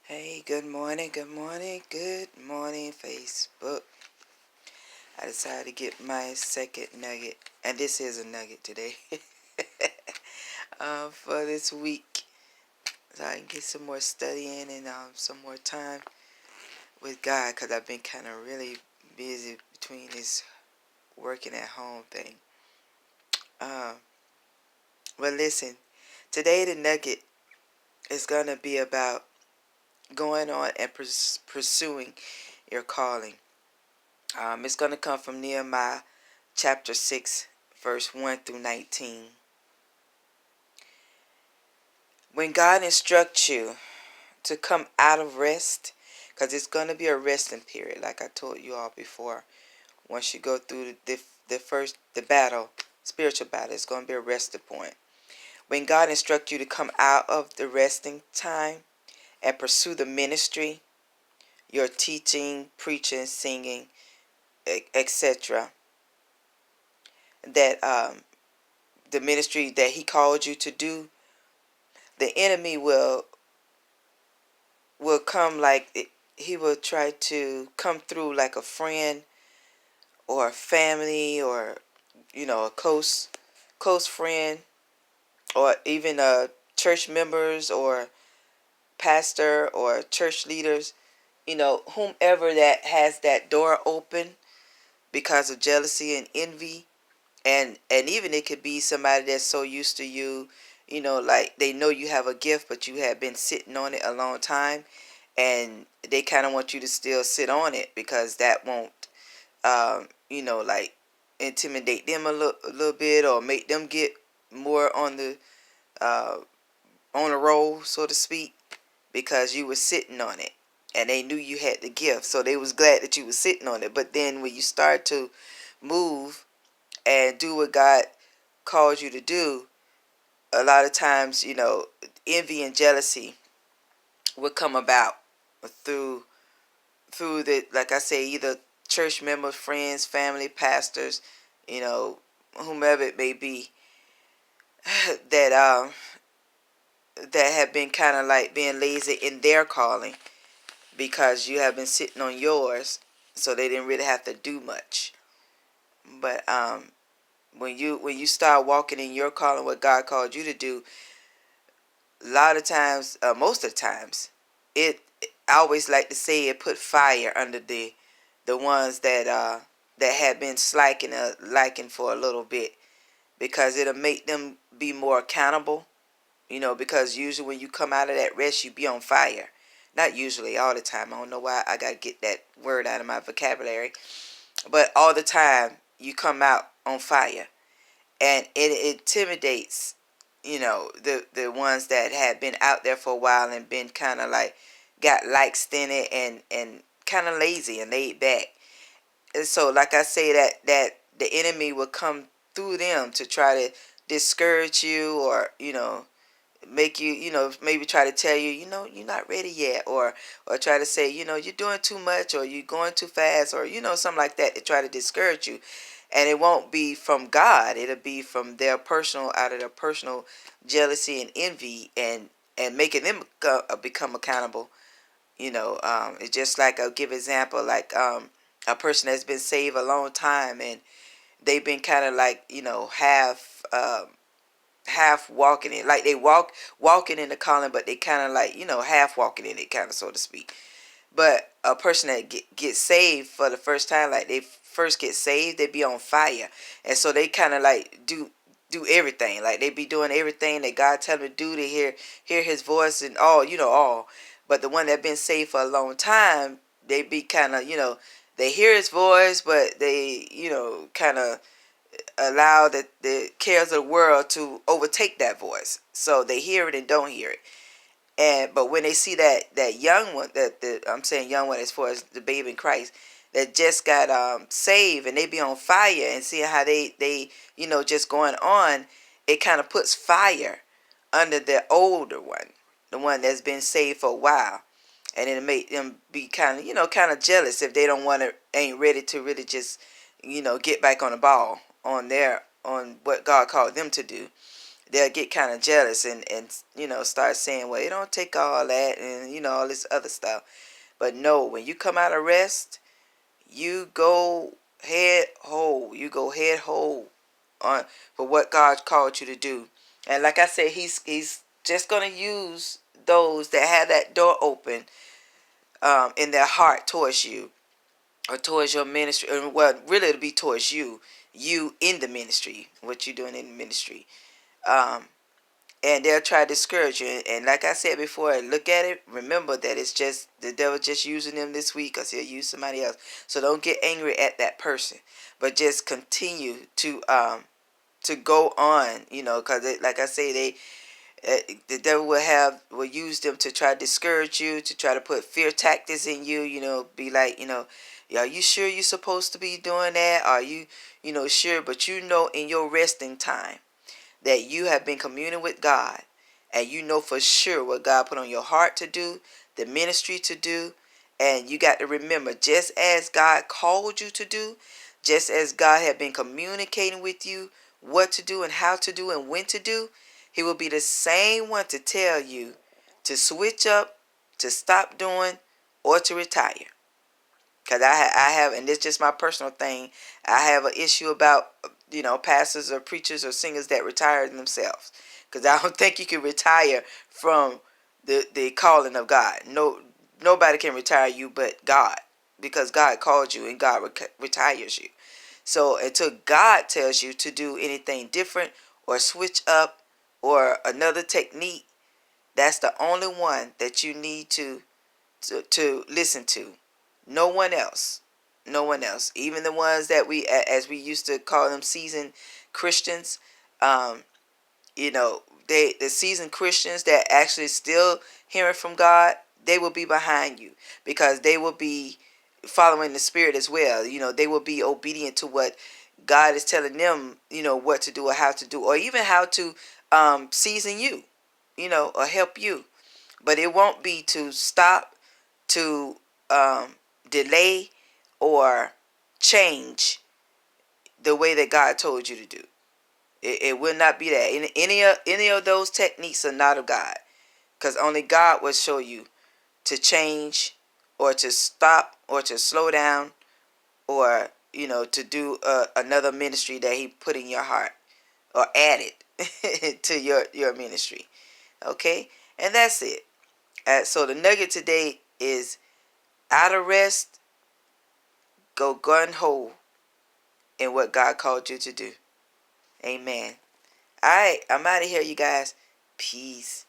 Hey, good morning, good morning, good morning, Facebook. I decided to get my second nugget, and this is a nugget today, for this week, so I can get some more studying and some more time with God, because I've been kind of really busy between this working at home thing. Uh, but listen, today the nugget is going to be about going on and pursuing your calling. It's going to come from Nehemiah chapter 6, verse 1 through 19. When God instructs you to come out of rest, because it's going to be a resting period, like I told you all before. Once you go through the battle, spiritual battle, it's going to be a resting point. When God instructs you to come out of the resting time and pursue the ministry, your teaching, preaching, singing, etc., that the ministry that He called you to do, the enemy will come like he will try to come through like a friend or a family, or a close friend, or even church members or pastor or church leaders, whomever that has that door open because of jealousy and envy. And even it could be somebody that's so used to you, like they know you have a gift, but you have been sitting on it a long time, and they kind of want you to still sit on it because that won't, like intimidate them a little bit, or make them get more uh, on the roll, so to speak, because you were sitting on it, and they knew you had the gift, so they was glad that you were sitting on it. But then when you start to move and do what God called you to do, a lot of times, envy and jealousy will come about through the, like I say, either church members, friends, family, pastors, you know, whomever it may be, that that have been kind of like being lazy in their calling because you have been sitting on yours, so they didn't really have to do much. But when you start walking in your calling, what God called you to do, a lot of times, most of the times, it I always like to say it put fire under the ones that had been liking for a little bit, because it'll make them be more accountable. Because usually when you come out of that rest, you be on fire. Not usually, all the time. I don't know why I gotta get that word out of my vocabulary, but all the time you come out on fire, and it intimidates, the ones that had been out there for a while and been kind of like got likes in it, and kind of lazy and laid back. And so, like I say, that the enemy will come through them to try to discourage you, or make you, maybe try to tell you, you're not ready yet, or try to say, you're doing too much, or you're going too fast, or something like that, to try to discourage you. And it won't be from God. It'll be from out of their personal jealousy and envy, and making them become accountable. It's just like, I'll give example, like a person that's been saved a long time, and they've been kind of like, half walking it, like they walking in the calling, but they kind of like, half walking in it, kind of, so to speak. But a person that gets saved for the first time, like they first get saved, they be on fire, and so they kind of like do everything, like they be doing everything that God tell them to do, to hear His voice and all. But the one that been saved for a long time, they be kind of, they hear His voice, but they, kind of allow the cares of the world to overtake that voice, so they hear it and don't hear it. But when they see that young one, that I'm saying young one as far as the babe in Christ, that just got saved, and they be on fire, and seeing how they just going on, it kind of puts fire under the older one, the one that's been saved for a while, and it make them be kind of jealous if they don't want to, ain't ready to really just get back on the ball on what God called them to do. they'll get kind of jealous and start saying, well, it don't take all that, and all this other stuff. But no, when you come out of rest, you go head whole. You go head whole on for what God called you to do. And like I said, he's just gonna use those that have that door open in their heart towards you or towards your ministry. Well, really, it'll be towards you in the ministry, what you're doing in the ministry. Um, and they'll try to discourage you. And like I said before, look at it. Remember that it's just the devil just using them this week, because he'll use somebody else. So don't get angry at that person, but just continue to go on. Because like I say, the devil will use them to try to discourage you, to try to put fear tactics in you. Be like, are you sure you're supposed to be doing that? Are you sure? But in your resting time, that you have been communing with God, and you know for sure what God put on your heart to do, the ministry to do. And you got to remember, just as God called you to do, just as God had been communicating with you what to do and how to do and when to do, he will be the same one to tell you to switch up, to stop doing, or to retire. Because I have, and it's just my personal thing, I have an issue about, pastors or preachers or singers that retire themselves. Because I don't think you can retire from the calling of God. No, nobody can retire you but God. Because God called you and God retires you. So until God tells you to do anything different or switch up or another technique, that's the only one that you need to listen to. No one else. No one else. Even the ones that as we used to call them, seasoned Christians. Um, the seasoned Christians that actually still hearing from God, they will be behind you, because they will be following the Spirit as well. They will be obedient to what God is telling them, what to do or how to do, or even how to season you, or help you. But it won't be to stop, to delay, or change the way that God told you to do. It will not be that. Any of those techniques are not of God, because only God will show you to change, or to stop, or to slow down, or to do another ministry that he put in your heart, or add it to your ministry. Okay, and that's it. So the nugget today is, out of rest, go gun-ho in what God called you to do. Amen. All right, I'm out of here, you guys. Peace.